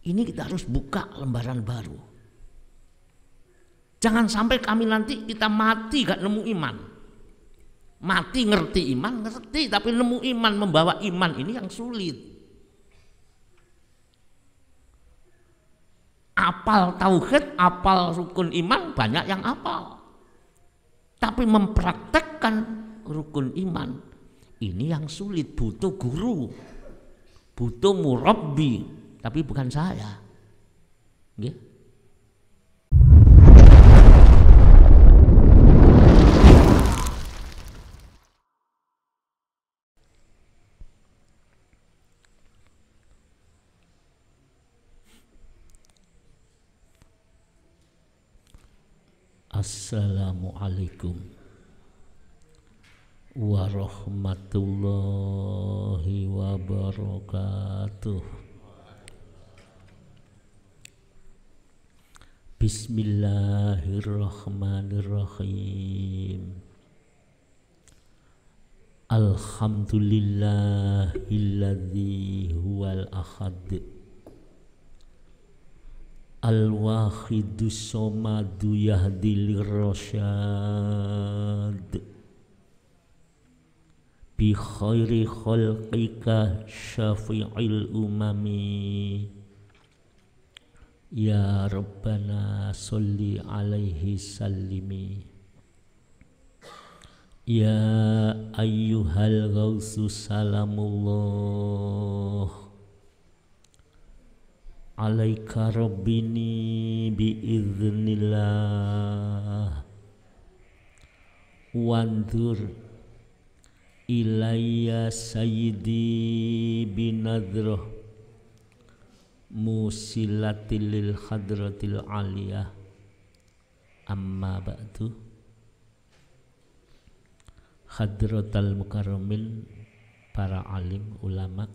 Ini kita harus buka lembaran baru. Jangan sampai kami nanti kita mati gak nemu iman. Mati ngerti iman, ngerti, tapi nemu iman, membawa iman ini yang sulit. Apal tauhid, apal rukun iman, banyak yang apal. Tapi mempraktekkan rukun iman, ini yang sulit, butuh guru, butuh murabbi, tapi bukan saya. Nggih. Assalamualaikum warahmatullahi wabarakatuh. Bismillahirrahmanirrahim. Alhamdulillahilladzi huwal ahad al-wahidus somadu yahdil rasyad bi khairi khalqika syafi'il umami ya rabbana sholli alaihi sallimi ya ayyuhal ghausu salamullah alaika rabbini biiznillah wandur ilayya sayyidi binadroh musilatil lil hadratil aliyah amma ba'du. Hadratal mukarramin, para alim ulama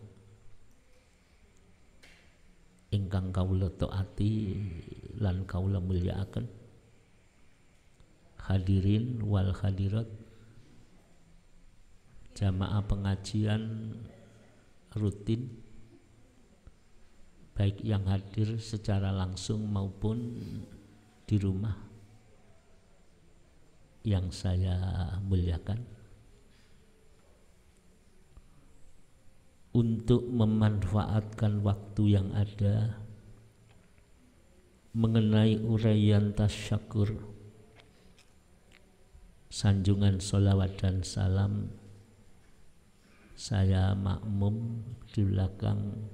ingkang kawula taati lan kawula mulyakaken, hadirin wal hadirat, jamaah pengajian rutin baik yang hadir secara langsung maupun di rumah yang saya muliakan. Untuk memanfaatkan waktu yang ada mengenai uraian tasyakur, sanjungan sholawat dan salam, saya makmum di belakang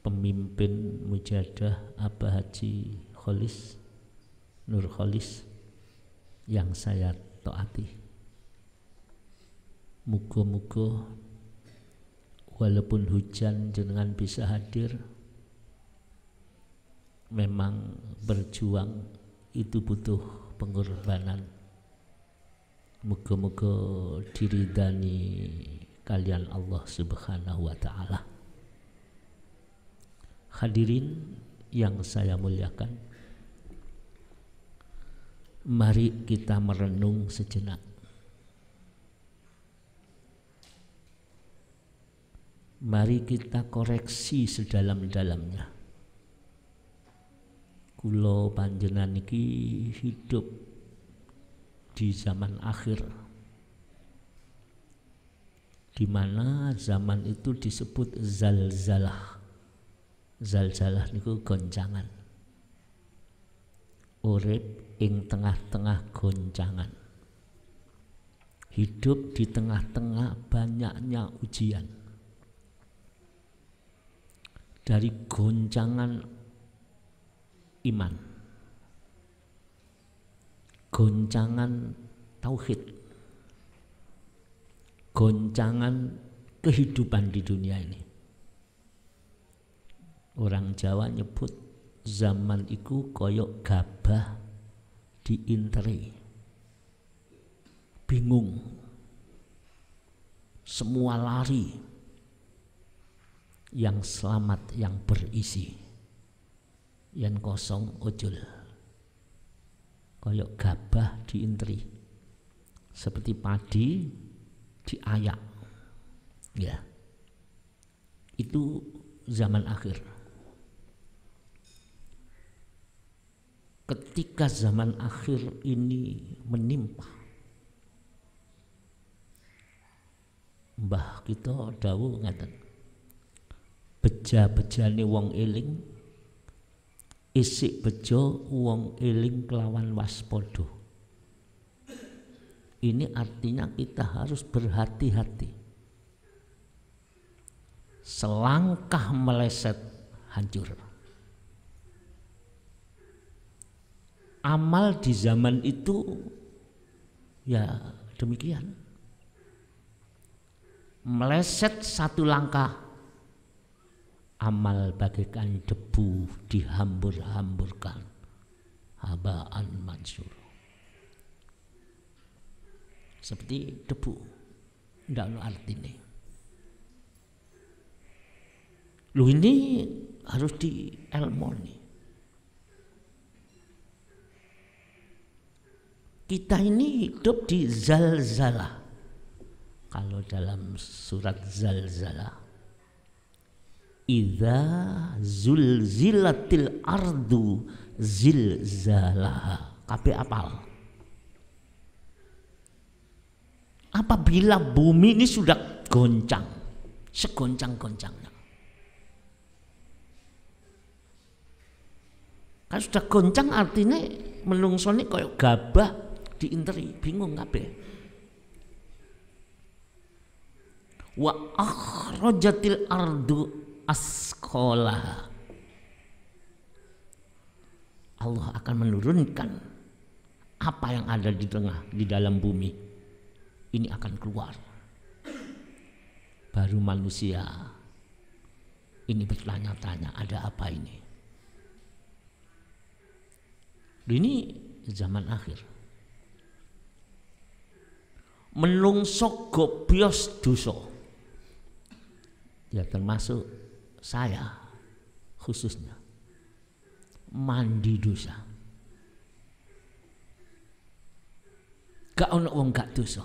pemimpin mujadah Abah Haji Kholis Nur Kholis yang saya taati. Muga-muga walaupun hujan jenengan bisa hadir. Memang berjuang itu butuh pengorbanan. Muga-muga diridani kalian Allah Subhanahu wa ta'ala. Hadirin yang saya muliakan, mari kita merenung sejenak. Mari kita koreksi sedalam-dalamnya. Kula panjenengan iki hidup di zaman akhir, di mana zaman itu disebut zalzalah. Zalzalah niku goncangan. Urip ing tengah-tengah goncangan. Hidup di tengah-tengah banyaknya ujian. Dari goncangan iman, goncangan tauhid, goncangan kehidupan di dunia ini. Orang Jawa nyebut zaman iku koyok gabah diinteri, bingung, semua lari. Yang selamat yang berisi, yang kosong ojol. Koyok gabah diinteri, seperti padi diayak. Ya, itu zaman akhir. ketika zaman akhir ini menimpa, mbah kita dawuh ngaten, beja-bejane wong eling, isik bejo wong eling kelawan waspada. Ini artinya kita harus berhati-hati. Selangkah meleset hancur. Amal di zaman itu ya demikian. Meleset satu langkah, amal bagaikan debu dihambur-hamburkan, habaan mansur. Seperti debu, tidak ada artinya. Lu ini harus dielmoni. Kita ini hidup di zalzalah. Kalau dalam surat zalzalah, idza zulzilatil ardu zilzalaha. Kabeh apal. Apabila bumi ini sudah goncang, segoncang-goncangnya. Kan sudah goncang artinya menungsoni koyo gabah diinteri, bingung kabeh. Wa akhrajatil ardu asqalaha. Allah akan menurunkan apa yang ada di tengah, di dalam bumi. Ini akan keluar. Baru manusia ini bertanya-tanya, ada apa ini? Ini zaman akhir. Menungso gobyos dosa. Ya termasuk saya khususnya. Mandi dosa. Gak ono wong gak dosa.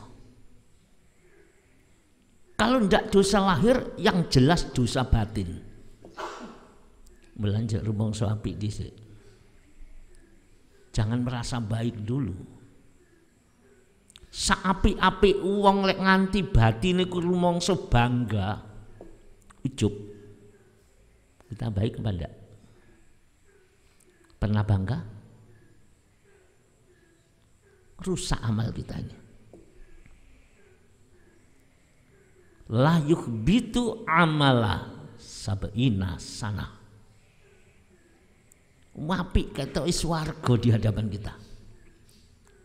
Kalau ndak dosa lahir, yang jelas dosa batin. Melanjut rumangsa apik dhisik. Jangan merasa baik dulu. Saapik-apik wong lek nganti batine ku rumangsa bangga, ujub. Kita baik apa ndak? Pernah bangga? Rusak amal kita ini. La yukhbitu amala sab'ina sana. Wapi kata swarga di hadapan kita.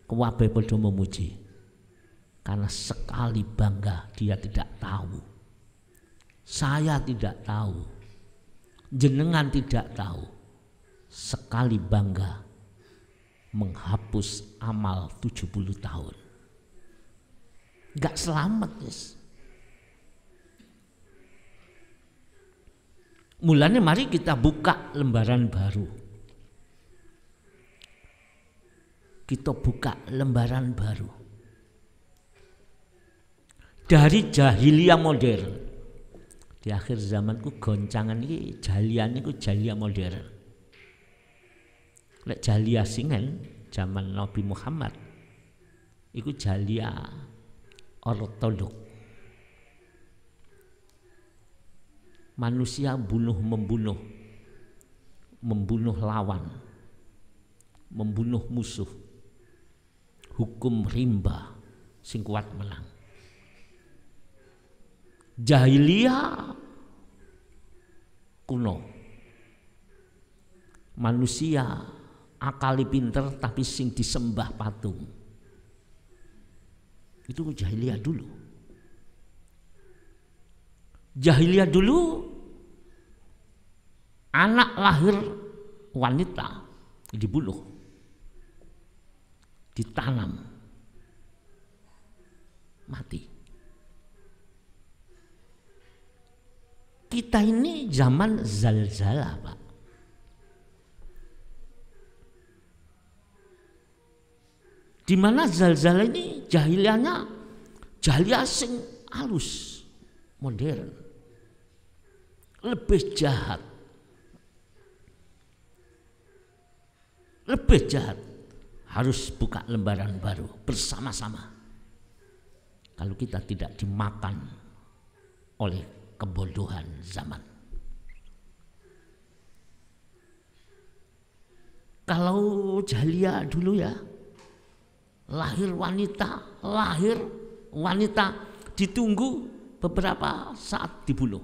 Kabeh padha memuji. Karena sekali bangga dia tidak tahu. Saya tidak tahu. Jenengan tidak tahu. Sekali bangga menghapus amal 70 tahun. Enggak selamat, guys. Mulanya mari kita buka lembaran baru. Kita buka lembaran baru. Dari jahiliyah modern. Di akhir zamanku goncangan ini jahiliyah ku jahiliyah modern. Lek jahiliyah singen zaman Nabi Muhammad iku jahiliyah ortodok. Manusia membunuh lawan, membunuh musuh, hukum rimba, sing kuat menang. Jahiliyah kuno, manusia akali pinter tapi sing disembah patung. Itu jahiliyah dulu. Jahiliyah dulu anak lahir wanita dibunuh, ditanam, mati. Kita ini zaman zalzalah, Pak. Di mana zalzalah ini jahiliyahnya jahiliyah sing halus, modern, lebih jahat, lebih jahat, harus buka lembaran baru bersama-sama. Kalau kita tidak dimakan oleh kebodohan zaman. Kalau jahiliyah dulu ya, lahir wanita ditunggu beberapa saat dibunuh,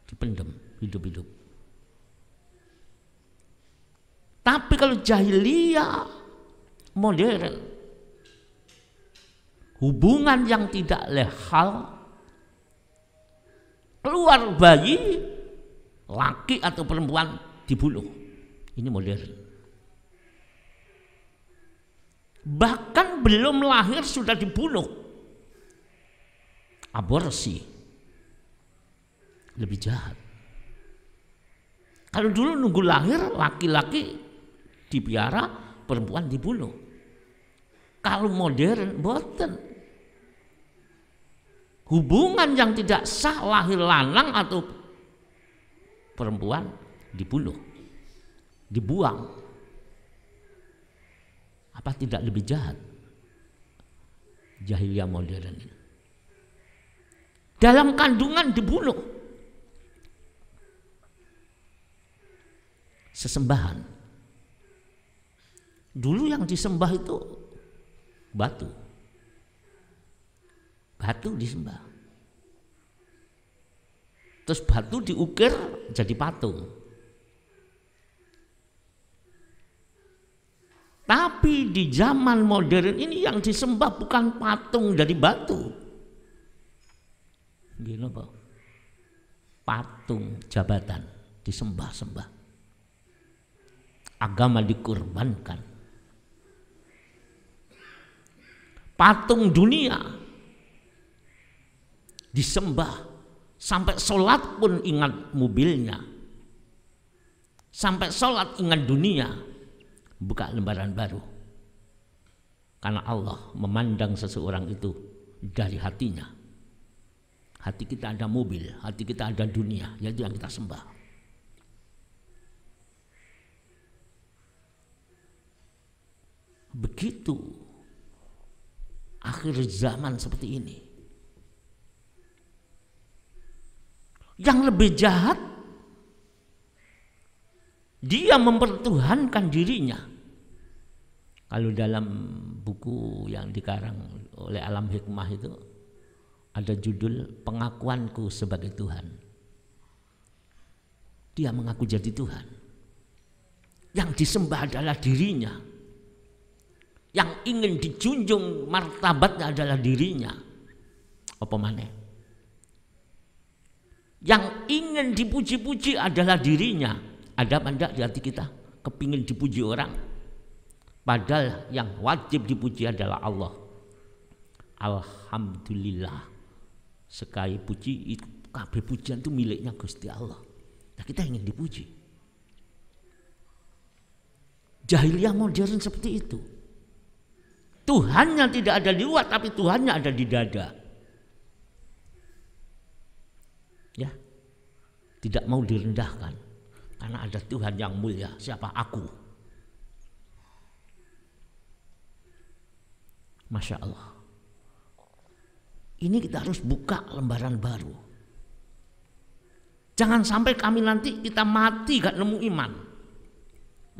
dipendam hidup-hidup. Tapi kalau jahiliyah modern, hubungan yang tidak legal, keluar bayi, laki atau perempuan dibunuh. Ini modern. Bahkan belum lahir sudah dibunuh. Aborsi. Lebih jahat. Kalau dulu nunggu lahir, laki-laki dipiara, perempuan dibunuh. Kalau modern, boten. Hubungan yang tidak sah, lahir lanang atau perempuan dibunuh, dibuang. Apa tidak lebih jahat jahiliyah modern ini? Dalam kandungan dibunuh. Sesembahan. Dulu yang disembah itu batu. Batu disembah. Terus batu diukir jadi patung. Tapi di zaman modern ini yang disembah bukan patung dari batu. Gini apa? Patung jabatan disembah-sembah. Agama dikorbankan. Patung dunia disembah. Sampai sholat pun ingat mobilnya. Sampai sholat ingat dunia. Buka lembaran baru. Karena Allah memandang seseorang itu dari hatinya. Hati kita ada mobil, hati kita ada dunia, yaitu yang kita sembah. Begitu akhir zaman seperti ini. Yang lebih jahat, dia mempertuhankan dirinya. Kalau dalam buku yang dikarang oleh Alam Hikmah itu ada judul Pengakuanku sebagai Tuhan. Dia mengaku jadi Tuhan. Yang disembah adalah dirinya. Yang ingin dijunjung martabatnya adalah dirinya. Apa maneh? Yang ingin dipuji-puji adalah dirinya. Ada apa enggak di hati kita? Kepingin dipuji orang? Padahal yang wajib dipuji adalah Allah. Alhamdulillah. Sekali puji, kabeh pujian itu miliknya Gusti Allah. Nah, kita ingin dipuji. Jahiliyah modern seperti itu. Tuhannya tidak ada di luar, tapi Tuhannya ada di dada. Ya, tidak mau direndahkan karena ada Tuhan yang mulia. Siapa? Aku. Masya Allah. Ini kita harus buka lembaran baru. Jangan sampai kami nanti kita mati gak nemu iman.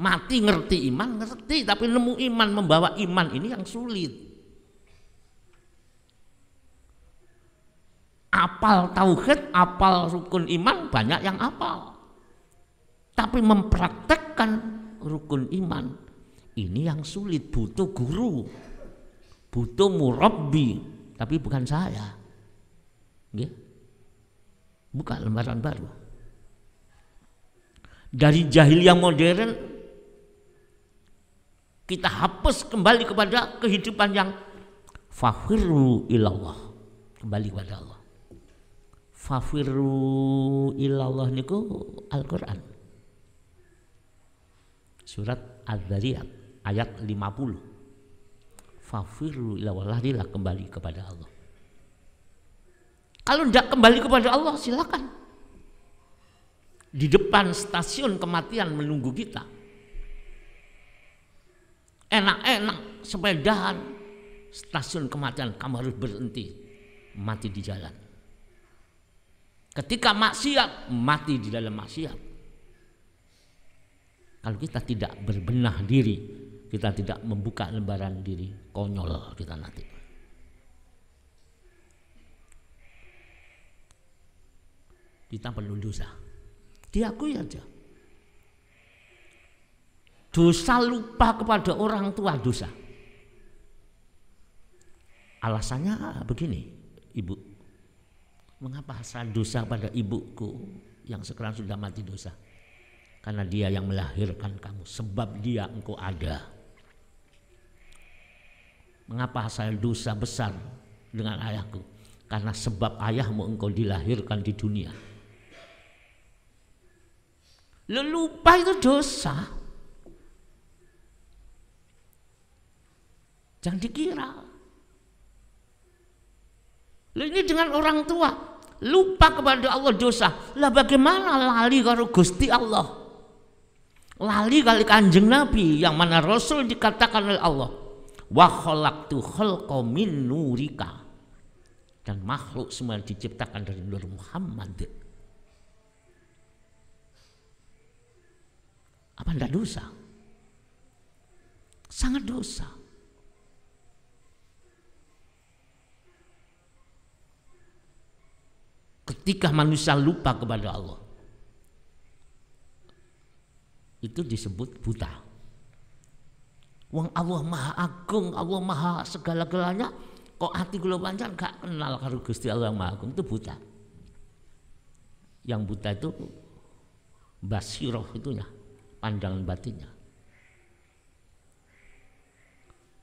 Mati ngerti iman, ngerti, tapi nemu iman, membawa iman ini yang sulit. Apal tauhid, apal rukun iman, banyak yang apal. Tapi mempraktekkan rukun iman, ini yang sulit, butuh guru, butuh murabbi, tapi bukan saya. Buka lembaran baru. Dari jahiliyah modern kita hapus kembali kepada kehidupan yang fafirru ilallah, kembali kepada Allah. Fafirru ilallah niku Al-Qur'an. Surat Az-Zariyat ayat 50. Fafirru ilallah, larilah kembali kepada Allah. Kalau tidak kembali kepada Allah, silakan. Di depan stasiun kematian menunggu kita. enak-enak sepedahan, stasiun kematian kamu harus berhenti, mati di jalan. Ketika maksiat, mati di dalam maksiat. Kalau kita tidak berbenah diri, kita tidak membuka lembaran diri, konyol kita nanti. Kita perlu dosa, diakui aja. Dosa lupa kepada orang tua dosa. Alasannya begini, ibu, mengapa saya dosa pada ibuku yang sekarang sudah mati dosa? Karena dia yang melahirkan kamu, sebab dia engkau ada. Mengapa saya dosa besar dengan ayahku? Karena sebab ayahmu engkau dilahirkan di dunia. Lupa itu dosa. Jangan dikira. Ini dengan orang tua, lupa kepada Allah dosa. Lah bagaimana lali karo Gusti Allah? Lali kali Kanjeng Nabi yang mana Rasul dikatakan oleh Allah, wa khalaqtu khalqa min nurika. Dan makhluk semua diciptakan dari nur Muhammad. Apa enggak dosa? Sangat dosa. Ketika manusia lupa kepada Allah, itu disebut buta. Wong Allah Maha Agung, Allah Maha segala-galanya, kok hati kula pancen gak kenal karo Gusti Allah yang Maha Agung, itu buta. Yang buta itu basiroh itunya, pandangan batinnya.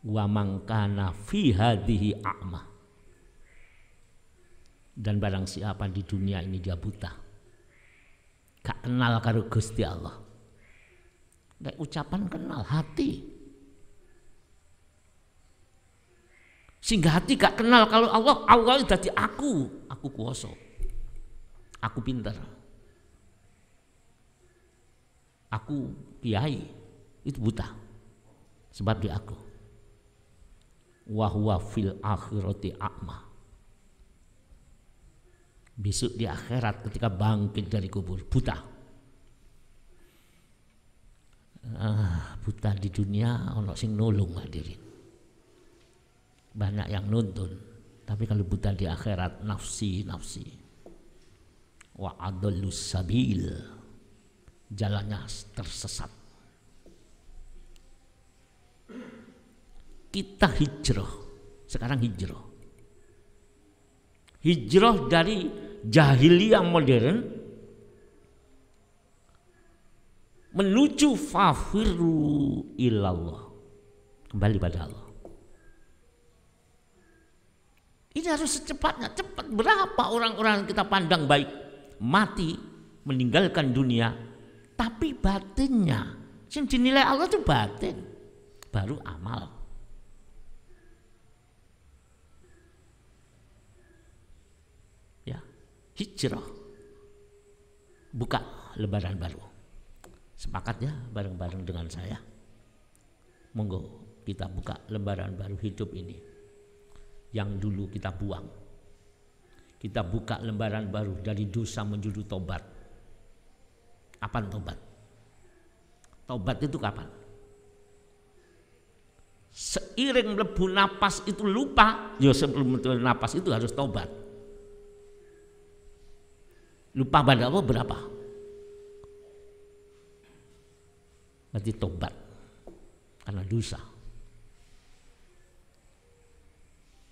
Wa man kana fi hadhihi a'ma. Dan barang siapa di dunia ini dia buta, gak kenal karo Gusti Allah. Nek ucapan kenal hati, sehingga hati gak kenal kalau Allah. Allah dadi aku kuasa, aku pinter, aku kiai, itu buta. Sebab di aku. Wa huwa fil akhirati a'ma. Besok di akhirat ketika bangkit dari kubur buta. Buta di dunia ono sing nolong hadirin. Banyak yang nuntun, tapi kalau buta di akhirat nafsi. Wa adallus sabil, jalannya tersesat. Kita hijrah, sekarang hijrah dari jahiliyah modern menuju fafiru ilallah, kembali pada Allah. Ini harus secepatnya. Cepat. Berapa orang-orang kita pandang baik mati meninggalkan dunia, tapi batinnya yang dinilai Allah itu batin, baru amal. Hijrah, buka lembaran baru. Sepakat ya bareng-bareng dengan saya. Monggo kita buka lembaran baru hidup ini. Yang dulu kita buang. Kita buka lembaran baru dari dosa menuju tobat. Apa tobat? Tobat itu kapan? Seiring mlebu napas itu lupa, ya sebelum mlebu napas itu harus tobat. Lupa pada Allah berapa? Berarti tobat karena dosa.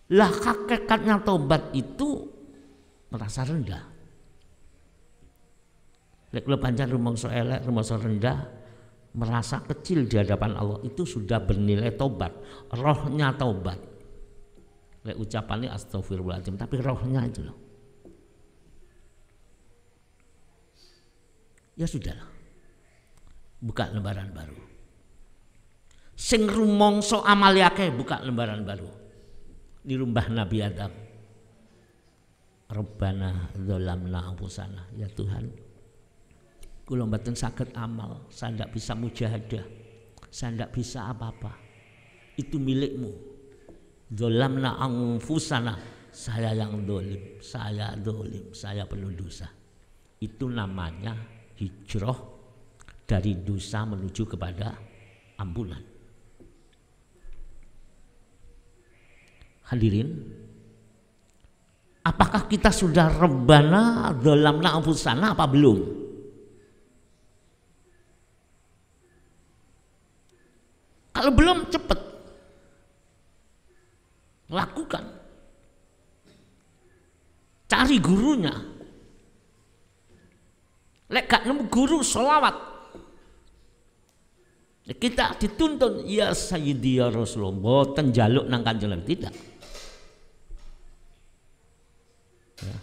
Lah hakikatnya tobat itu merasa rendah. Lek lo pancen rumangsa elek, rumangsa rendah, merasa kecil di hadapan Allah, itu sudah bernilai tobat. Rohnya tobat. Lek ucapannya astagfirullahaladzim, tapi rohnya itu loh. Ya sudahlah, buka lembaran baru. Sing rumangsa amal akeh, buka lembaran baru. Nirumbah Nabi Adam. Rabbana dzalamna anfusana, ya Tuhan, kula mboten saged amal, saya ndak bisa mujahadah, saya ndak bisa apa-apa. itu milikmu. Dzalamna anfusana, saya yang dolim, saya penuh dosa. Itu namanya hijrah dari dosa menuju kepada ampunan. Hadirin, apakah kita sudah Rabbana dzalamna anfusana apa belum? Kalau belum, cepat lakukan. Cari gurunya. Lek gak nemu guru, sholawat. Kita dituntun ya Sayyidi ya Rasulullah, mboten njaluk nang Kanjeng Nabi, tidak. Ya.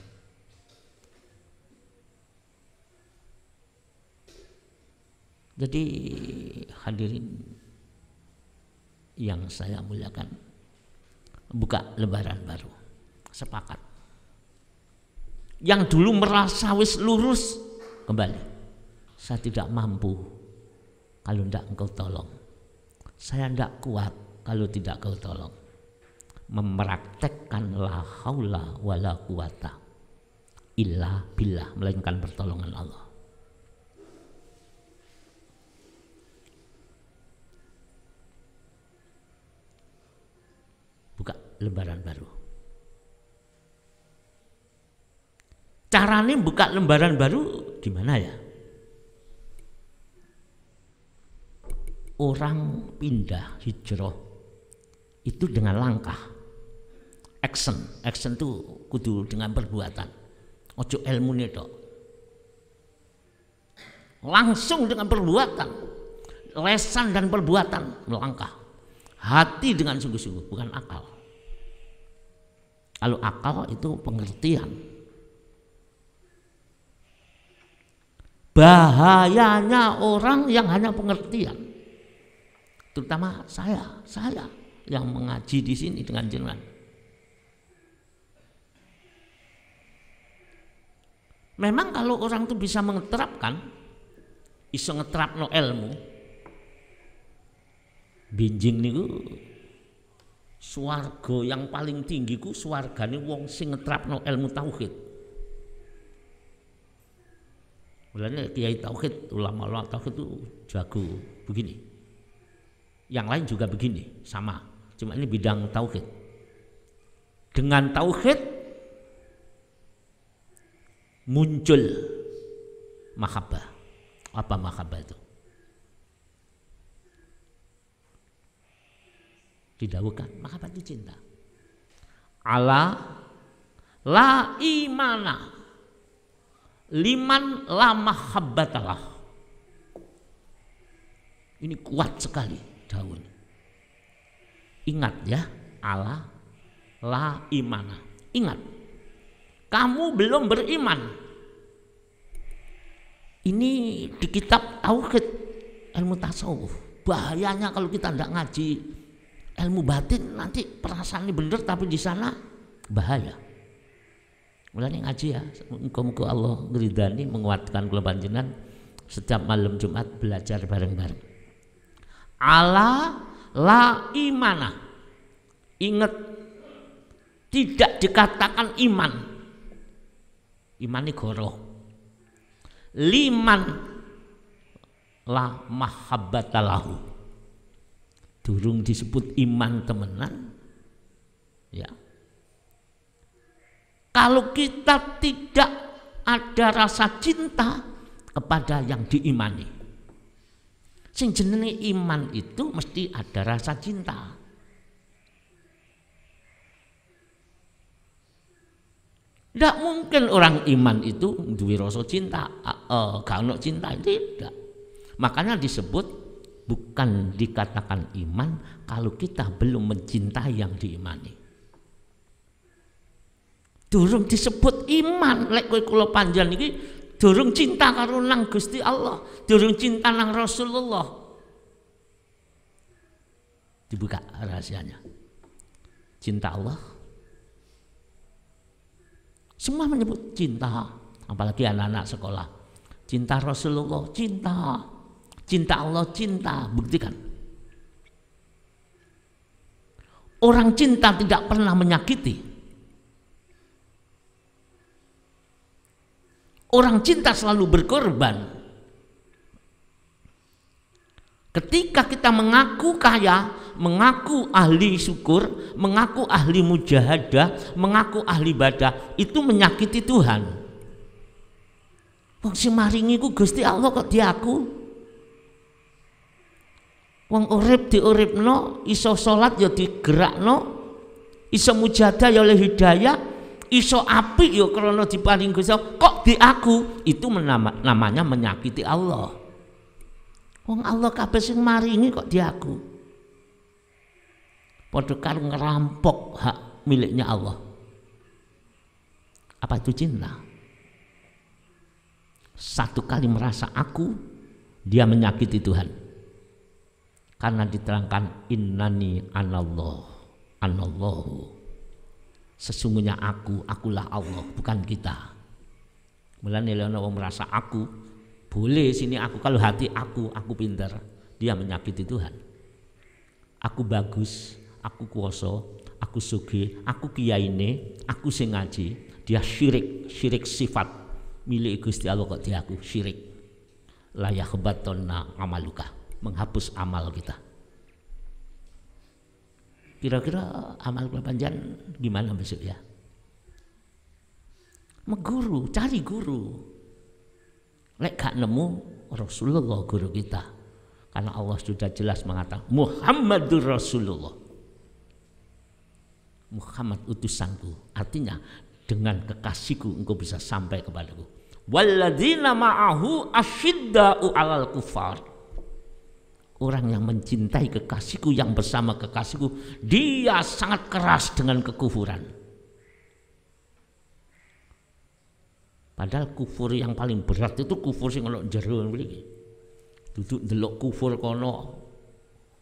Jadi hadirin yang saya muliakan, buka lembaran baru, sepakat. Yang dulu merasa wis lurus, kembali. Saya tidak mampu kalau tidak engkau tolong. Saya tidak kuat kalau tidak kau tolong. Mempraktekkan la haula wala quwata illa billah, melainkan pertolongan Allah. Buka lembaran baru. Caranya buka lembaran baru gimana ya? Orang pindah hijrah itu dengan langkah, action itu kudu dengan perbuatan. Ojo ilmu tok, langsung dengan perbuatan, lesan dan perbuatan melangkah, hati dengan sungguh-sungguh, bukan akal. Kalau akal itu pengertian. Bahayanya orang yang hanya pengertian, terutama saya yang mengaji di sini dengan jenengan. Memang kalau orang itu bisa mengeterapkan, iso ngeterapno ilmu, binjing niku swarga yang paling tinggi ku swargane wong sing ngeterapno ilmu tauhid. Mulanya kiai tauhid, ulama-ulama tauhid itu jago begini. Yang lain juga begini, sama. Cuma ini bidang tauhid. Dengan tauhid muncul mahabbah. Apa mahabbah itu? Didawuhkan, mahabbah itu cinta. Ala la imana liman la mahabbatalah. Ini kuat sekali daun. Ingat ya, ala la imana. Ingat, kamu belum beriman. Ini di kitab tauhid, ilmu tasawuf. Bahayanya kalau kita tidak ngaji ilmu batin, nanti perasaan ini benar tapi di sana bahaya. Mulai ngaji ya, muga-muga Allah ngridani menguatkan kula panjenengan setiap malam Jumat belajar bareng-bareng. Ala la imana. Ingat, tidak dikatakan iman. Iman ini goroh. Liman la mahabbatalahu. Durung disebut iman temenan. Ya. Kalau kita tidak ada rasa cinta kepada yang diimani, sing jenenge iman itu mesti ada rasa cinta. Tidak mungkin orang iman itu duwe rasa cinta, gak ono cinta, tidak. Makanya disebut bukan dikatakan iman kalau kita belum mencintai yang diimani. Durung disebut iman, lek kowe kula panjenengan iki durung cinta karo nang Gusti Allah, durung cinta nang Rasulullah. Dibuka rahasianya. Cinta Allah. Semua menyebut cinta, apalagi anak-anak sekolah. Cinta Rasulullah, cinta. Cinta Allah, cinta. Buktikan. Orang cinta tidak pernah menyakiti. Orang cinta selalu berkorban. Ketika kita mengaku kaya, mengaku ahli syukur, mengaku ahli mujahadah, mengaku ahli ibadah, itu menyakiti Tuhan. Wong sing maringi ku Gusti Allah kok diaku. Wong urip diuripno, iso salat ya digerakno, iso mujahadah ya oleh hidayah, iso apik ya krana diparing Gusti Allah, kok diaku, itu namanya menyakiti Allah. Wong Allah kabeh sing maringi kok diaku. Padha karo ngerampok hak miliknya Allah. Apa itu cinta? Satu kali merasa aku, dia menyakiti Tuhan. Karena diterangkan innani anallahu. Sesungguhnya akulah Allah, bukan kita. Mulane lene wong merasa aku, boleh sini aku, kalau hati aku pintar, dia menyakiti Tuhan. Aku bagus, aku kuasa, aku sugih, aku kiyaine, aku sing ngaji, dia syirik sifat milik Gusti Allah kok dia aku syirik. La yakhbatonna amaluka, menghapus amal kita. Kira-kira amal panjang gimana besok ya? Meguru, cari guru. Lek gak nemu Rasulullah guru kita. Karena Allah sudah jelas mengatakan Muhammadur Rasulullah. Muhammad utusanku. Artinya dengan kekasihku engkau bisa sampai kepadaku. Walladzina ma'ahu asyidda'u 'alal kufar. Orang yang mencintai kekasihku, yang bersama kekasihku, dia sangat keras dengan kekufuran. Padahal kufur yang paling berat itu kufur sing ono jero mriki. Duduk ndelok kufur kono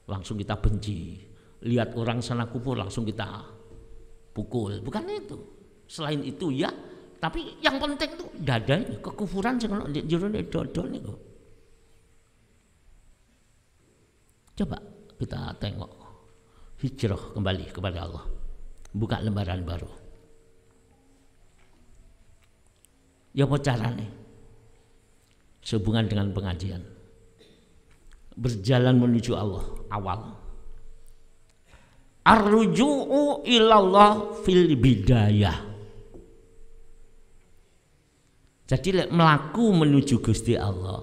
langsung kita benci. Lihat orang sana kufur langsung kita pukul. Bukan itu. Selain itu ya, tapi yang penting itu dadanya kekufuran sing ono jero dodol niku. Coba kita tengok hijrah kembali kepada Allah, buka lembaran baru. Ya apa caranya? Sehubungan dengan pengajian, berjalan menuju Allah awal. Ar-ruju'u ilallah fil bidayah. Jadi melaku menuju Gusti Allah,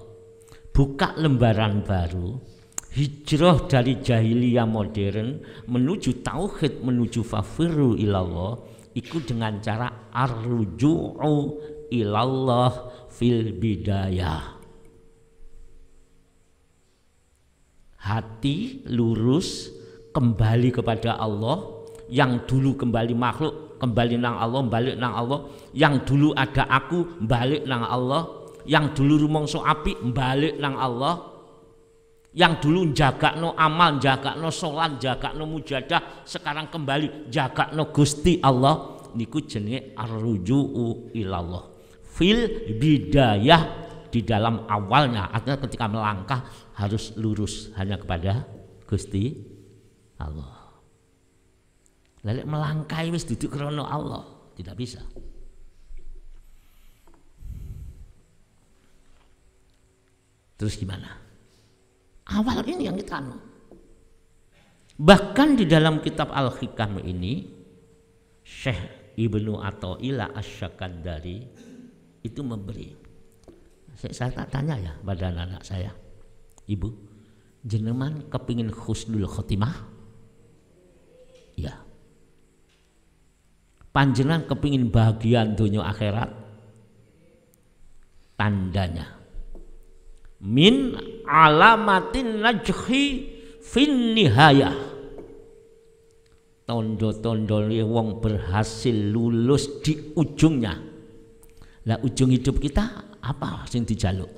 buka lembaran baru. Hijrah dari jahiliyah modern menuju tauhid, menuju fafiru ilallah, ikut dengan cara ar-ruju'u ilallah fil bidayah. Hati lurus kembali kepada Allah, yang dulu kembali makhluk kembali nang Allah, balik nang Allah, yang dulu ada aku balik nang Allah, yang dulu rumangsa apik balik nang Allah, yang dulu jagakno amal, jagakno salat, jagakno mujadah, sekarang kembali jagakno Gusti Allah. Niku jenenge ar-ruju'u ilallah fil bidayah, di dalam awalnya. Artinya ketika melangkah harus lurus hanya kepada Gusti Allah. Lalu melangkai wis duduk krono Allah, tidak bisa. Terus gimana? Awal ini yang kita bahkan di dalam kitab Al-Hikam ini Syekh Ibnu Athaillah Asy-Syakandari itu memberi. Saya tak tanya ya pada anak saya, Ibu, jenengan kepingin husnul khotimah? Ya. Panjenengan kepingin bahagia dunia akhirat? Tandanya min alamatin najhi fin nihayah, tondo-tondo wong berhasil lulus di ujungnya. Lah ujung hidup kita apa sing dijaluk?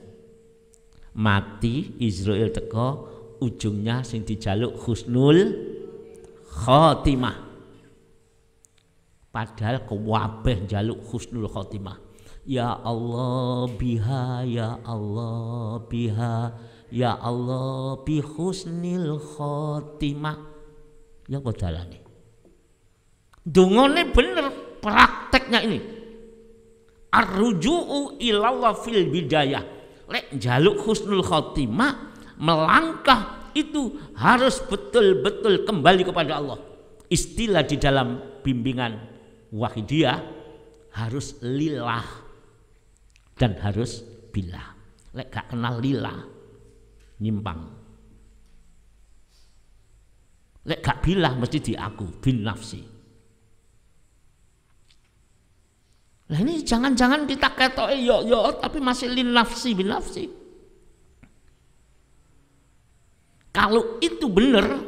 Mati Israel teko, ujungnya sing dijaluk husnul khotimah. Padahal kabeh jaluk husnul khotimah. Ya Allah biha, ya Allah biha, ya Allah bi husnil khotimah. Ya kok dalane. Dungane bener, prakteknya ini. Ar-ruju'u ilallah fil bidayah. Lek njaluk husnul khotimah, melangkah itu harus betul-betul kembali kepada Allah. Istilah di dalam bimbingan wahidiyah harus lillah dan harus billah. Lek gak kenal lillah nyimpang. Lek gak billah mesti diaku bin nafsi. Nah ini jangan-jangan kita ketoke yo tapi masih lin nafsi bin nafsi. Kalau itu benar,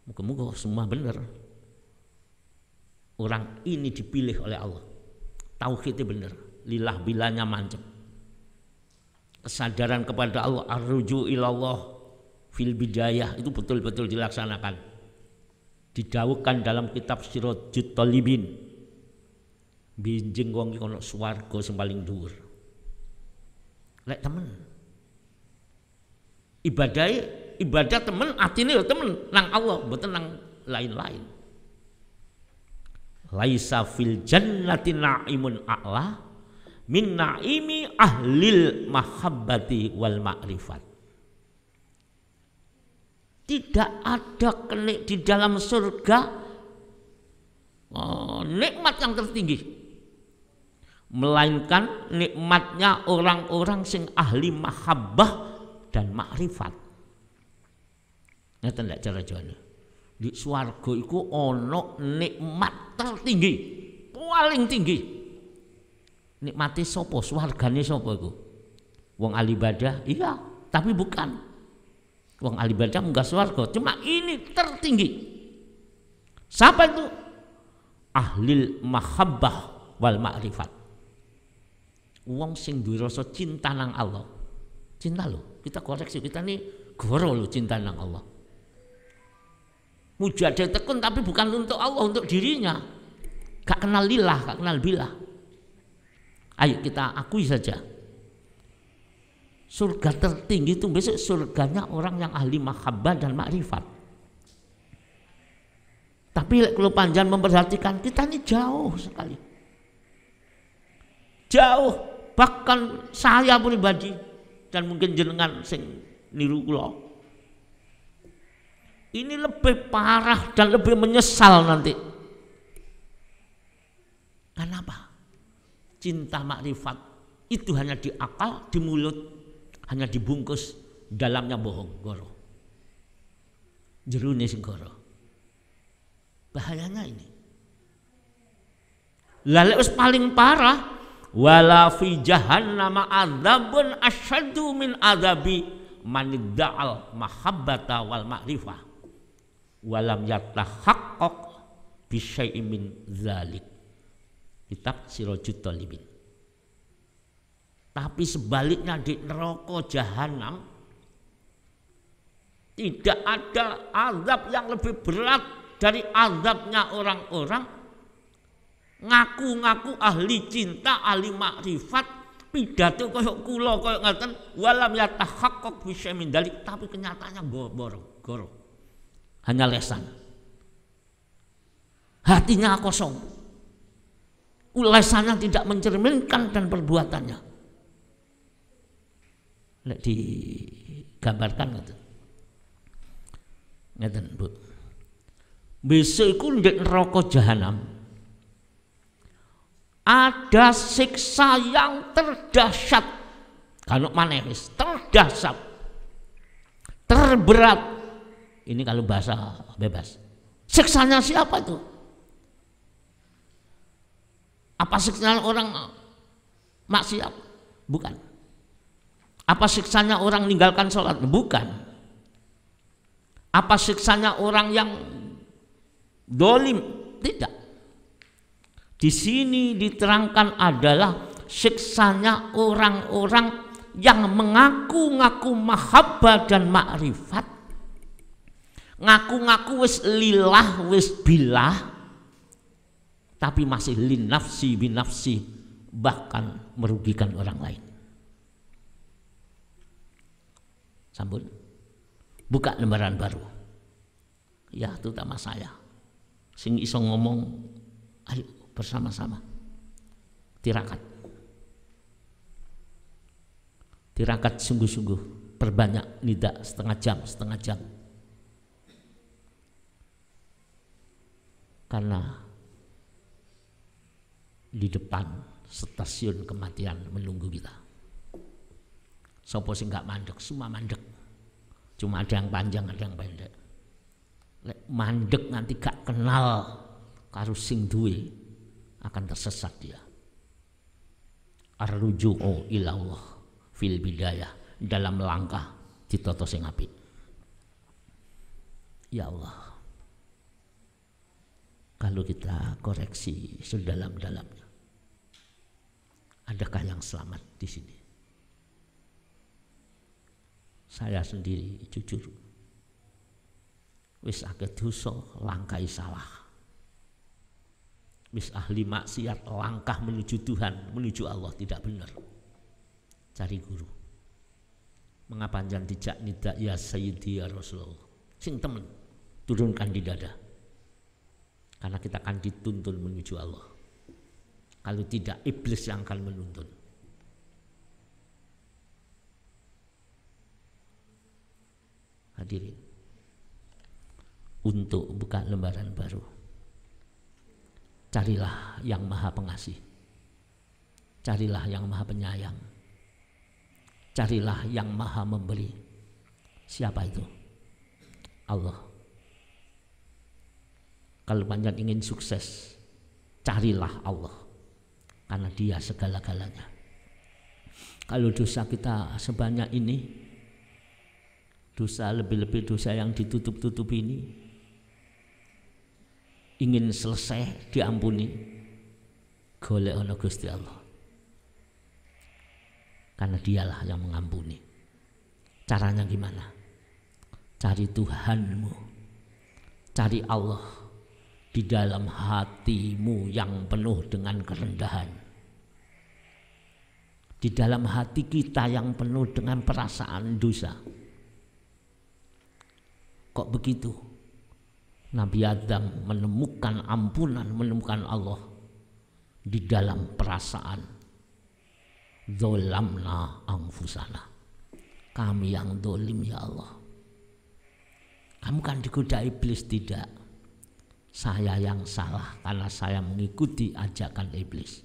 moga-moga semua benar. Orang ini dipilih oleh Allah. Tauhidnya benar, lillah bilahnya mantap. Kesadaran kepada Allah, ar-ruju ilallah fil bidayah itu betul-betul dilaksanakan. Didawuhkan dalam kitab Sirajut Talibin. Binjing wong iki ana swarga sing paling dhuwur. Lek temen ibadah temen atine ya temen nang Allah mboten nang lain-lain. Laisa fil jannati na'imun a'la min na'imi ahlil mahabbati wal ma'rifat. Tidak ada di dalam surga nikmat yang tertinggi, melainkan nikmatnya orang-orang sing ahli mahabbah dan makrifat. Ngeten lek cara Jawane. Di swarga iku ana nikmat tertinggi, paling tinggi. Nikmati sapa? Swargane sapa iku? Wong ahli ibadah? Iya, tapi bukan. Wong ahli ibadah munggah swarga, cuma ini tertinggi. Siapa itu? Ahlil mahabbah wal makrifat. Wong sing duwe rasa cinta nang Allah. Cinta loh, kita koreksi, kita nih goro loh cinta nang Allah. Mujadah tekun tapi bukan untuk Allah, untuk dirinya. Gak kenal lillah, gak kenal billah. Ayo kita akui saja. Surga tertinggi itu besok surganya orang yang ahli mahabbah dan makrifat. Tapi kalau panjang memperhatikan, kita ini jauh sekali. Jauh, bahkan saya pribadi dan mungkin jenengan sing niru kula ini lebih parah dan lebih menyesal nanti. Kenapa? Cinta makrifat itu hanya di akal, di mulut, hanya dibungkus, dalamnya bohong, goro. Jerune sing goro. Bahayanya ini. Lalu paling parah, wala fi jahannama adzabun asyaddu min adzabi man idda'al mahabbata wal ma'rifah walam yatahaqqaq bi syai'in min dzalik. Kitab Sirajut Talibin. Tapi sebaliknya di neraka jahanam tidak ada azab yang lebih berat dari azabnya orang-orang ngaku-ngaku ahli cinta, ahli makrifat, pidato koyok kula koyok ngaten walam yatahaqqaq bi syai'in min dzalik, tapi kenyataannya goro. Hanya lesan. Hatinya kosong. Lesannya tidak mencerminkan dan perbuatannya. Lek digambarkan gitu. Ngeten, Bu. Besok iku ndek neraka jahanam ada siksa yang terdahsyat. Kalau maneh wis terdahsyat. Terberat. Ini kalau bahasa bebas. Siksanya siapa itu? Apa siksanya orang maksiat? Bukan. Apa siksanya orang meninggalkan sholat? Bukan. Apa siksanya orang yang dolim? Tidak. Di sini diterangkan adalah siksanya orang-orang yang mengaku-ngaku mahabbah dan makrifat, ngaku-ngaku wis lillah wis billah, tapi masih lin nafsi bin nafsi, bahkan merugikan orang lain. Sambut, buka lembaran baru. Ya, terutama saya. Sing iso ngomong, ayo bersama-sama tirakat. Tirakat sungguh-sungguh, perbanyak nida setengah jam. Karena di depan stasiun kematian menunggu kita. Sopo sing gak mandek, semua mandek. Cuma ada yang panjang, ada yang pendek. Lek mandek nanti gak kenal karo sing duwe, akan tersesat dia. Arruju'u ilallah fil bidayah, dalam langkah ditata sing apik. Ya Allah, kalau kita koreksi sedalam-dalamnya, adakah yang selamat di sini? Saya sendiri jujur wis akeh dosa, langkai salah. Wis ahli maksiat, langkah menuju Tuhan, menuju Allah tidak benar. Cari guru. Mengapa jangan dijak nida ya Sayyidi ya Rasulullah? Sing temen turunkan di dada. Karena kita akan dituntun menuju Allah. Kalau tidak, iblis yang akan menuntun. Hadirin, untuk buka lembaran baru, carilah yang maha pengasih, carilah yang maha penyayang, carilah yang maha memberi. Siapa itu? Allah. Kalau panjang ingin sukses, carilah Allah, karena Dia segala-galanya. Kalau dosa kita sebanyak ini, dosa lebih-lebih dosa yang ditutup-tutup ini, ingin selesai diampuni, golek ana Gusti Allah, karena Dialah yang mengampuni. Caranya gimana? Cari Tuhanmu, cari Allah di dalam hatimu yang penuh dengan kerendahan, di dalam hati kita yang penuh dengan perasaan dosa. Kok begitu? Nabi Adam menemukan ampunan, menemukan Allah di dalam perasaan dzolamna anfusana. Kami yang dolim ya Allah. Kamu kan digoda iblis, tidak. Saya yang salah karena saya mengikuti ajakan iblis.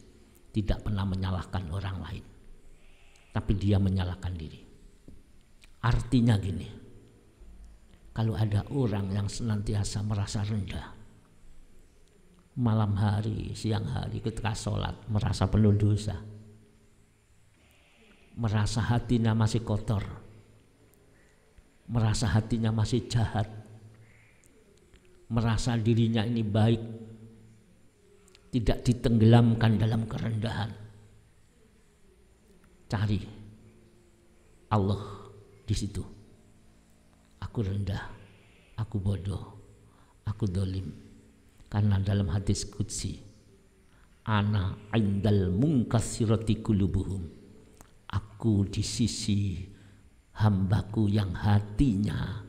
Tidak pernah menyalahkan orang lain, tapi dia menyalahkan diri. Artinya gini, kalau ada orang yang senantiasa merasa rendah, malam hari, siang hari ketika sholat merasa penuh dosa, merasa hatinya masih kotor, merasa hatinya masih jahat, merasa dirinya ini baik, tidak ditenggelamkan dalam kerendahan, cari Allah di situ. Aku rendah, aku bodoh, aku dolim. Karena dalam hadis qudsi, ana indal munkasirati qulubuhum, aku di sisi hambaku yang hatinya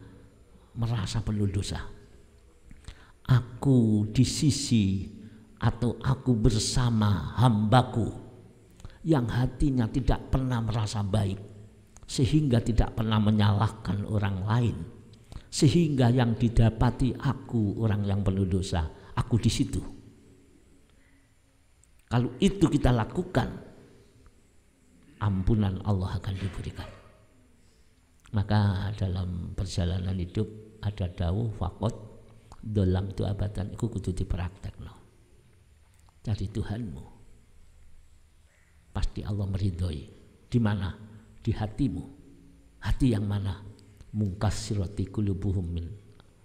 merasa penuh dosa. Aku di sisi atau aku bersama hambaku yang hatinya tidak pernah merasa baik, sehingga tidak pernah menyalahkan orang lain, sehingga yang didapati aku orang yang penuh dosa, aku di situ. Kalau itu kita lakukan, ampunan Allah akan diberikan. Maka dalam perjalanan hidup ada dawuh faqat dalam tu abadan iku kudu dipraktekno. Cari Tuhanmu, pasti Allah meridhoi. Di mana? Di hatimu. Hati yang mana? Munkasirati qulubuhum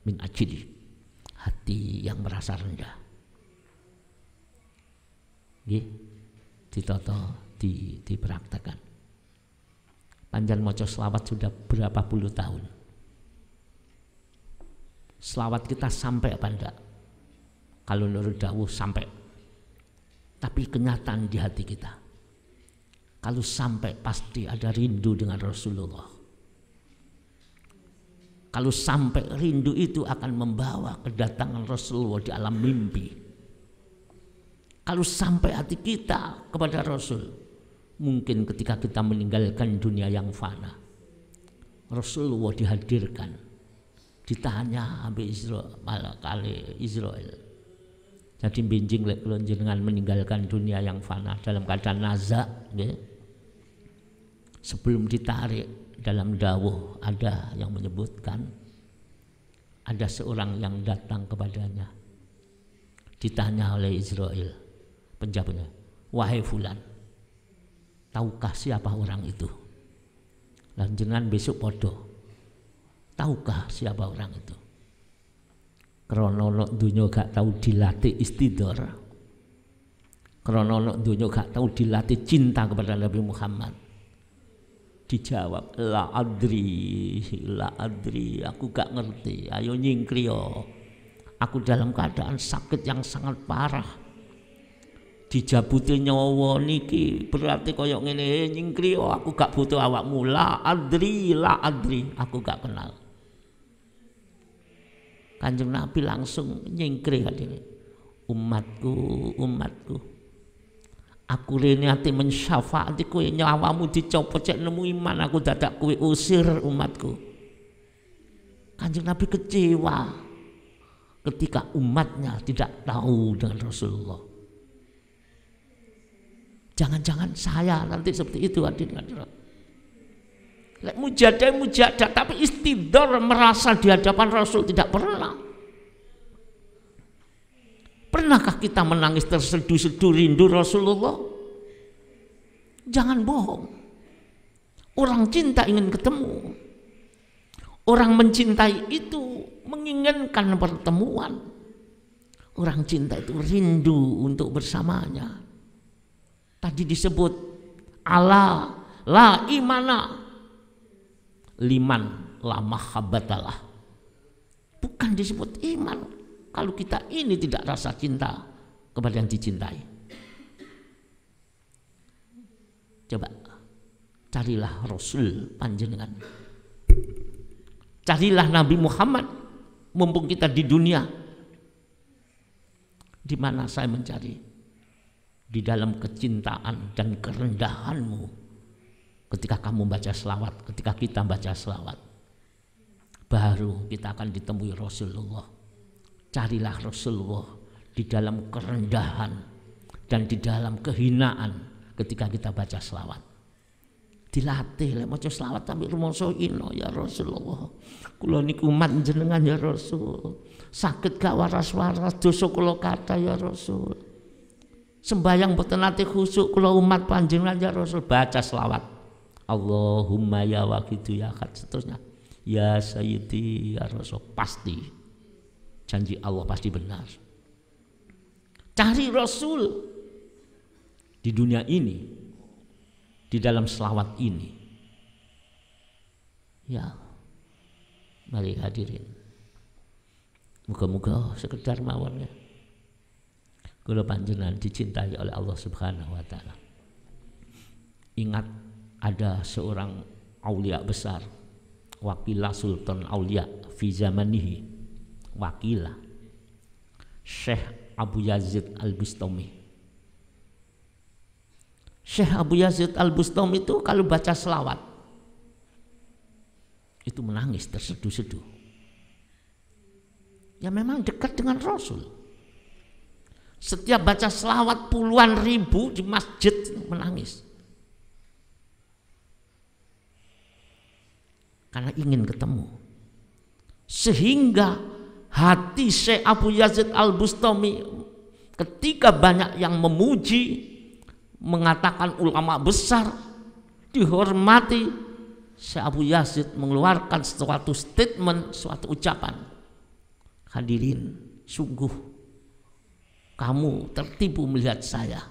min ajli. Hati yang merasa rendah. Nggih, ditata, dipraktekkan. Panjang maca selawat sudah berapa puluh tahun. Selawat kita sampai apa enggak? Kalau menurut dawuh sampai. Tapi kenyataan di hati kita, kalau sampai pasti ada rindu dengan Rasulullah. Kalau sampai rindu itu akan membawa kedatangan Rasulullah di alam mimpi. Kalau sampai hati kita kepada Rasul, mungkin ketika kita meninggalkan dunia yang fana, Rasulullah dihadirkan, ditanya habis Israel. Jadi benjing lek kula jenengan meninggalkan dunia yang fana dalam keadaan naza, nggih. Sebelum ditarik dalam dawuh ada yang menyebutkan ada seorang yang datang kepadanya, ditanya oleh Israel, penjawabnya, wahai fulan, tahukah siapa orang itu? Lan jenengan besok podo, tahukah siapa orang itu? Krana nek donya gak tau dilatih istidor, krana nek donya gak tau dilatih cinta kepada Nabi Muhammad, dijawab la adri, aku gak ngerti, ayo nyingkrio, aku dalam keadaan sakit yang sangat parah, dijabuti nyawa niki berarti koyok ngene, nyingkrio, aku gak butuh awakmu, la adri, aku gak kenal. Kanjeng Nabi langsung nyingkri hadine, umatku, aku rene ati mensyafaati kowe, nyawamu dicopot cek nemu iman, aku dadak kowe usir umatku. Kanjeng Nabi kecewa ketika umatnya tidak tahu dengan Rasulullah. Jangan-jangan saya nanti seperti itu hadirin. Lek mujadah tapi istidor merasa di hadapan Rasul tidak pernah. Pernahkah kita menangis terseduh-seduh rindu Rasulullah? Jangan bohong. Orang cinta ingin ketemu. Orang mencintai itu menginginkan pertemuan. Orang cinta itu rindu untuk bersamanya. Tadi disebut Allah la imana liman la mahabbatalah. Bukan disebut iman kalau kita ini tidak rasa cinta kepada yang dicintai. Coba carilah Rasul panjenengan, carilah Nabi Muhammad mumpung kita di dunia. Di mana saya mencari? Di dalam kecintaan dan kerendahanmu. Ketika kamu baca selawat, ketika kita baca selawat, baru kita akan ditemui Rasulullah. Carilah Rasulullah di dalam kerendahan dan di dalam kehinaan ketika kita baca selawat. Dilatih lek maca selawat sampai rumangsa ino, ya Rasulullah, kula niku umat jenengan ya Rasul, sakit gak waras-waras, dosa kula kathah ya Rasul, sembayang boten nate khusyuk, kula umat panjenengan ya Rasul. Baca selawat, Allahumma ya waqidu ya ahad, seterusnya ya sayyidi ya Rasul, pasti janji Allah pasti benar. Cari Rasul di dunia ini, di dalam selawat ini. Ya, mari hadirin, muga-muga sekedar mawon ya kula panjenengan dicintai oleh Allah Subhanahu wa taala. Ingat, ada seorang aulia besar, wakilah sultan aulia fi zamanihi, wakilah Syekh Abu Yazid Al-Bustami. Syekh Abu Yazid Al-Bustami itu kalau baca selawat itu menangis terseduh-seduh. Ya memang dekat dengan Rasul. Setiap baca selawat puluhan ribu di masjid menangis. Karena ingin ketemu. Sehingga hati Syekh Abu Yazid Al-Bustami ketika banyak yang memuji, mengatakan ulama besar, dihormati, Syekh Abu Yazid mengeluarkan suatu statement, suatu ucapan. Hadirin, sungguh kamu tertipu melihat saya.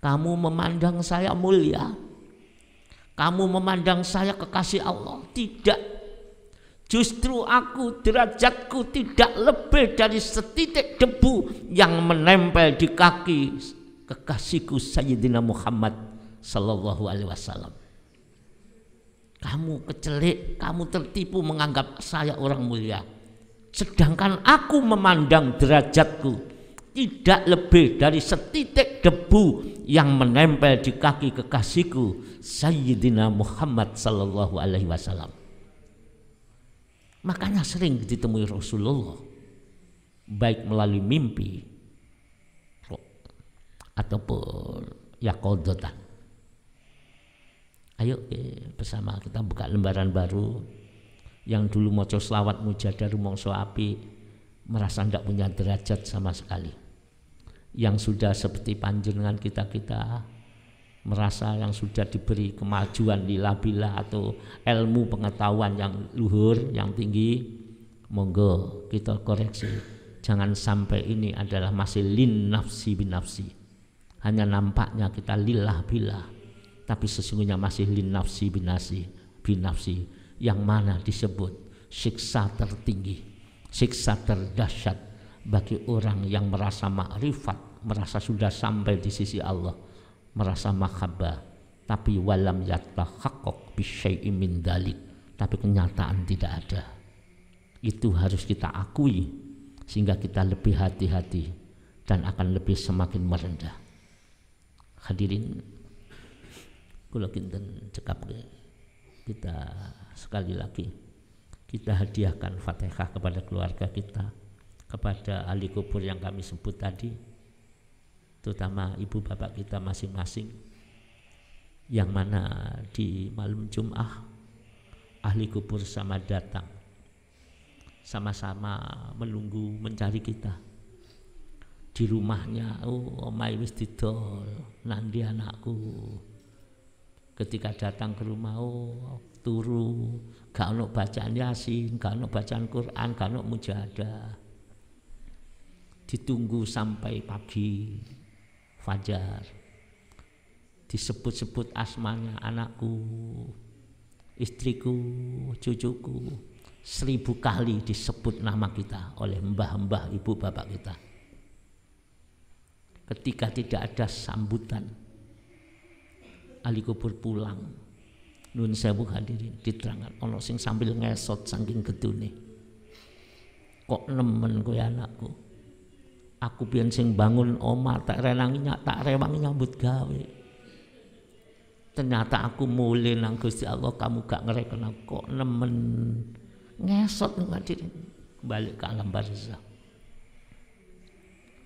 Kamu memandang saya mulia. Kamu memandang saya kekasih Allah. Tidak. Justru aku, derajatku tidak lebih dari setitik debu yang menempel di kaki kekasihku Sayyidina Muhammad sallallahu alaihi wasallam. Kamu kecelik, kamu tertipu menganggap saya orang mulia. Sedangkan aku memandang derajatku tidak lebih dari setitik debu yang menempel di kaki kekasihku Sayyidina Muhammad sallallahu alaihi wasallam. Makanya sering ditemui Rasulullah baik melalui mimpi ataupun yaqodotan. Ayo bersama kita buka lembaran baru. Yang dulu maca selawat mujadah rumangsa apik, merasa tidak punya derajat sama sekali. Yang sudah seperti panjenengan kita merasa yang sudah diberi kemajuan di labila atau ilmu pengetahuan yang luhur, yang tinggi, monggo kita koreksi. Jangan sampai ini adalah masih lin nafsi bin nafsi. Hanya nampaknya kita lillah billah, tapi sesungguhnya masih lin nafsi bin nafsi, yang mana disebut siksa tertinggi, siksa terdahsyat bagi orang yang merasa makrifat, merasa sudah sampai di sisi Allah, merasa mahabbah, tapi walam yatahaqqaq bisyai'in min dalik, tapi kenyataan tidak ada. Itu harus kita akui sehingga kita lebih hati-hati dan akan lebih semakin merendah. Hadirin kula kinten cekap kita sekali lagi kita hadiahkan Fatihah kepada keluarga kita, kepada ahli kubur yang kami sebut tadi, terutama ibu bapak kita masing-masing, yang mana di malam Jum'ah ahli kubur sama datang, sama-sama menunggu mencari kita di rumahnya. Oh, omai wis didol, nanti anakku. Ketika datang ke rumah, oh turu, gak ono bacaan Yasin, gak ono bacaan Quran, gak ono mujahadah. Ditunggu sampai pagi fajar, disebut-sebut asmanya, anakku, istriku, cucuku, 1000 kali disebut nama kita oleh mbah-mbah ibu bapak kita. Ketika tidak ada sambutan, ahli kubur pulang, nun sewu hadirin, diterangkan ono sing sambil ngesot saking gedune. Kok nemen kowe anakku? Aku pian sing bangun omah tak rewangi nyambut gawe. Ternyata aku mulai nang Gusti Allah, kamu gak ngereken aku, kok nemen ngesot hadirin, balik ke alam barzakh.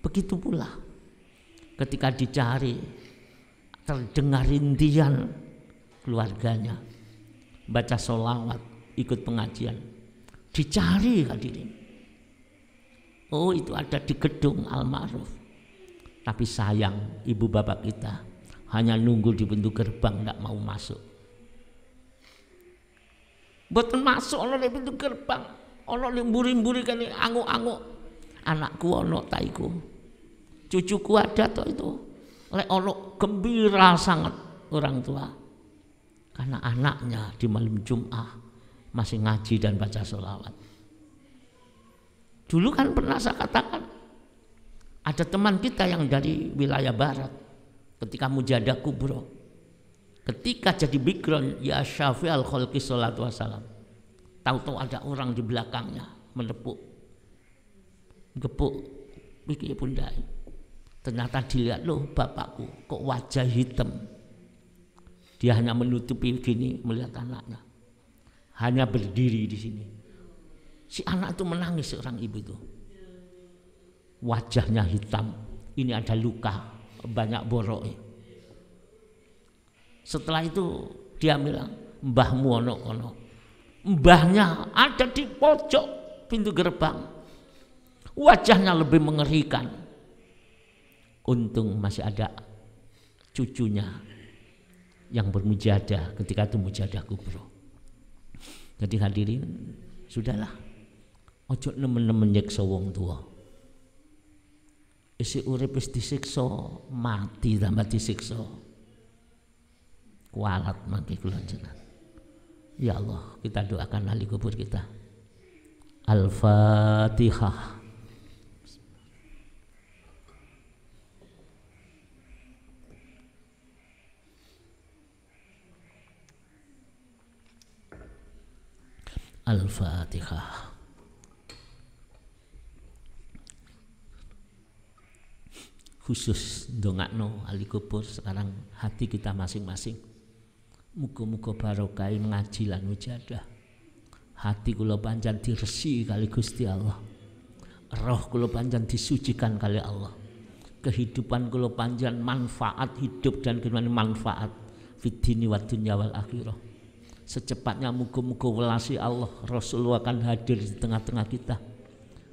Begitu pula ketika dicari, terdengar rintian keluarganya, baca sholawat, ikut pengajian, dicari hadirin. Oh, itu ada di gedung Al-Ma'ruf. Tapi sayang ibu bapak kita hanya nunggu di pintu gerbang, tidak mau masuk. Boten masuk ono di pintu gerbang, ono limburi-mburi kan anguk-anguk. Anakku ono taiku, cucuku ada toh itu. Lek ono gembira sangat orang tua karena anaknya di malam Jum'ah masih ngaji dan baca sholawat. Dulu kan pernah saya katakan, ada teman kita yang dari wilayah barat, ketika mujadah kubro, ketika jadi background ya syafi'al khalqi sholatu wassalam, tahu-tahu ada orang di belakangnya menepuk, gepuk pikir pundai. Ternyata dilihat, loh bapakku kok wajah hitam. Dia hanya menutupi gini melihat anaknya, hanya berdiri di sini. Si anak itu menangis, seorang ibu itu, wajahnya hitam, ini ada luka, banyak borok. Setelah itu dia bilang, mbahmu ono kono. Mbahnya ada di pojok pintu gerbang, wajahnya lebih mengerikan. Untung masih ada cucunya yang bermujadah ketika itu mujadah kubro. Jadi hadirin, sudahlah, ojo nemen-nemen nyiksa wong tua. Isi urip wis disiksa, mati tambah disiksa. Kualat mangke kula jenengan. Ya Allah, kita doakan ahli kubur kita. Al-Fatihah. Al-Fatihah. Khusus ndongakno ahli kubur sekarang hati kita masing-masing. Muga-muga barokah ngaji lan mujadah. Hati kula panjang diresi kali Gusti Allah. Roh kula panjang disucikan kali Allah. Kehidupan kula panjang manfaat hidup dan kehidupan manfaat fid dini wad dunya wal akhirah. Secepatnya muga-muga welasi Allah Rasulullah akan hadir di tengah-tengah kita.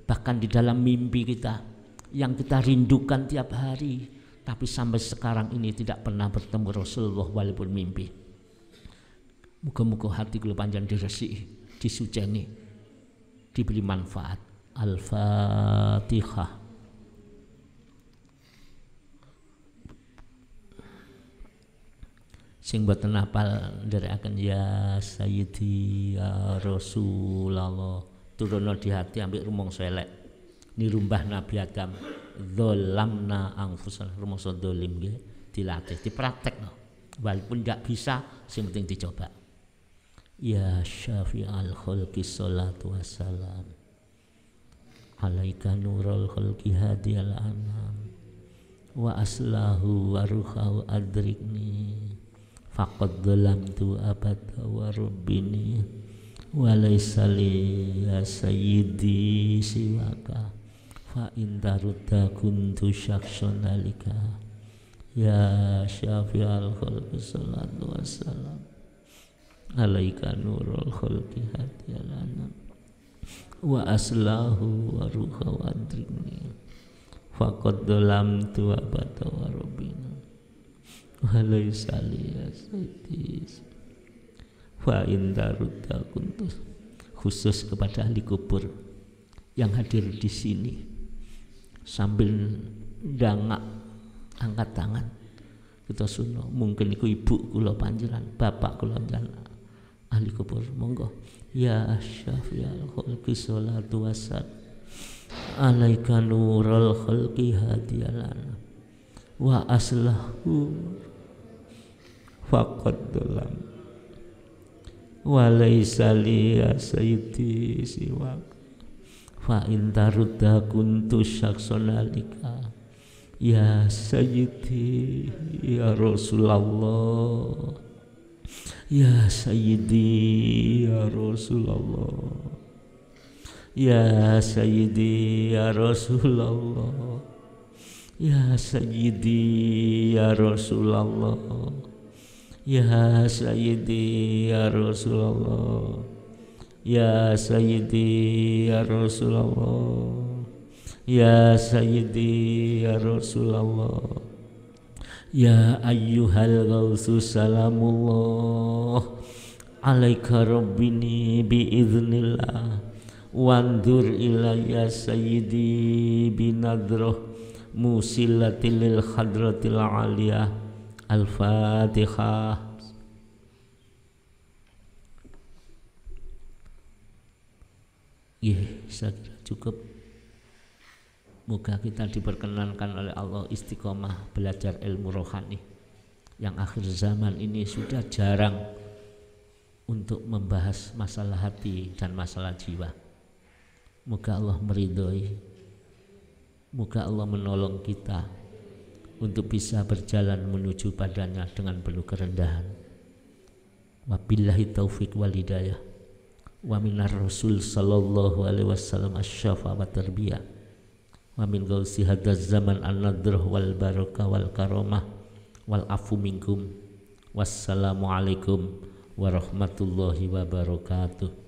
Bahkan di dalam mimpi kita yang kita rindukan tiap hari, tapi sampai sekarang ini tidak pernah bertemu Rasulullah walaupun mimpi. Muga-muga hati kula panjang diresi, disuceni, diberi manfaat. Al-Fatihah. Sing boten hafal nderekaken ya Sayyidi ya Rasulullah, turunno di hati ambek rumangsa elek. Nirumbah Nabi Adam dzolamna anfusana, rumangsa dolim nggih dilatih dipraktekno walaupun tidak bisa sing penting dicoba. Ya syafi'al khalqi sholatu wassalam alaika nurul khalqi hadiyal anam wa aslahu wa ruhahu adrikni faqad dzolamtu abada wa rabbini wa laysa li ya sayyidi siwaka fa in tarudda kuntu syakhsan alika ya syafi'al khalqi salatu wassalam alaika nurul khalqi hadiyal anam wa aslahu wa ruha wa adrikni faqad dzolamtu abada wa rabbina wa laysa li ya sayyidi fa in tarudda kuntu. Khusus kepada ahli kubur yang hadir di sini sambil ndangak angkat tangan kita suno, mungkin iku ibu kula panjenengan, bapak kula panjenengan ahli kubur, monggo ya syafi'al khalqi sholatu wassalam alaika nurul khalqi hadiyalan wa aslahu faqad dalam wa laysa li ya sayyidi siwak fa in tarudda kuntu syakhsan alika ya sayyidi ya Rasulullah ya sayyidi ya Rasulullah ya sayyidi ya Rasulullah ya sayyidi ya Rasulullah ya sayyidi ya Rasulullah ya sayyidi ya Rasulullah ya sayyidi ya Rasulullah ya ayyuhal ghausu salamullah alaika rabbini biiznillah wandur ilayya sayyidi binadroh musilatil lil khadratil aliyah. Al-Fatihah. Saya kira cukup. Moga kita diperkenankan oleh Allah istiqomah belajar ilmu rohani yang akhir zaman ini sudah jarang untuk membahas masalah hati dan masalah jiwa. Moga Allah meridhoi, moga Allah menolong kita untuk bisa berjalan menuju padanya dengan penuh kerendahan. Wabillahi taufiq wal hidayah. Wa minar rasul sallallahu alaihi wasallam asy-syafa wa tarbiyah. Wa min gausi hadzal zaman an-nadrah wal barakah wal karamah wal afu minkum. Wassalamu alaikum warahmatullahi wabarakatuh.